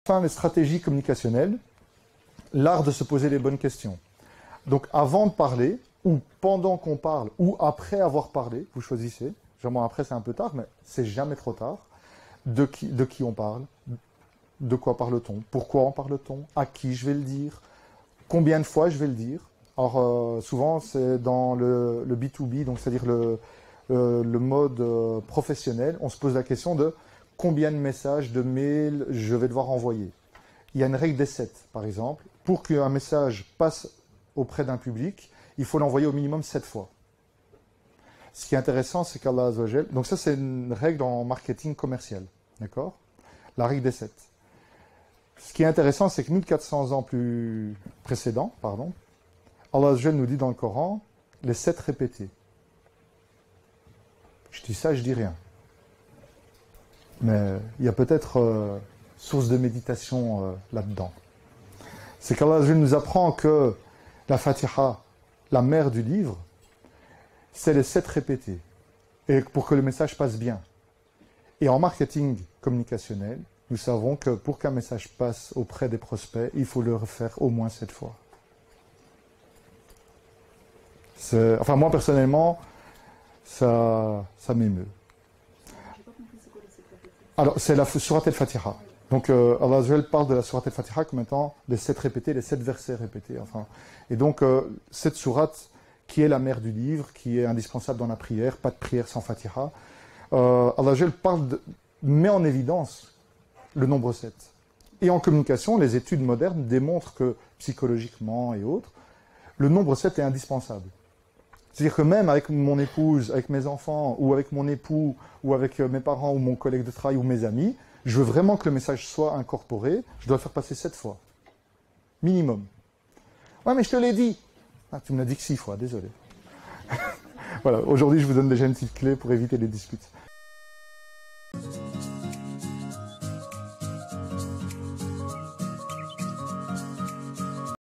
Enfin, les stratégies communicationnelles, l'art de se poser les bonnes questions. Donc, avant de parler, ou pendant qu'on parle, ou après avoir parlé, vous choisissez. Généralement, après, c'est un peu tard, mais c'est jamais trop tard. De qui on parle, de quoi parle-t-on, pourquoi en parle-t-on, à qui je vais le dire, combien de fois je vais le dire. Alors, souvent, c'est dans le B2B, donc c'est-à-dire le mode professionnel, on se pose la question de combien de messages, de mails je vais devoir envoyer. Il y a une règle des 7, par exemple. Pour qu'un message passe auprès d'un public, il faut l'envoyer au minimum 7 fois. Ce qui est intéressant, c'est qu'Allah Azzawajal... Donc ça, c'est une règle en marketing commercial. D'accord? La règle des 7. Ce qui est intéressant, c'est que 1400 ans plus précédents, Allah Azzawajal nous dit dans le Coran, les 7 répétés. Je dis ça, je dis rien. Mais il y a peut-être source de méditation là-dedans. C'est qu'Allah nous apprend que la Fatiha, la mère du livre, c'est les 7 répétés. Et pour que le message passe bien. Et en marketing communicationnel, nous savons que pour qu'un message passe auprès des prospects, il faut le refaire au moins 7 fois. Enfin, moi personnellement, ça m'émeut. Alors, c'est la Surat al-Fatiha. Donc, Allah Azzawajal parle de la Surat al-Fatiha comme étant les 7 répétés, les 7 versets répétés. Enfin. Et donc, cette Surat, qui est la mère du livre, qui est indispensable dans la prière, pas de prière sans Fatiha, Allah Azzawajal met en évidence le nombre 7. Et en communication, les études modernes démontrent que, psychologiquement et autres, le nombre 7 est indispensable. C'est-à-dire que même avec mon épouse, avec mes enfants, ou avec mon époux, ou avec mes parents, ou mon collègue de travail, ou mes amis, je veux vraiment que le message soit incorporé, je dois le faire passer 7 fois. Minimum. Ouais, mais je te l'ai dit. Ah, tu me l'as dit que 6 fois, désolé. Voilà, aujourd'hui, je vous donne déjà une petite clé pour éviter les disputes.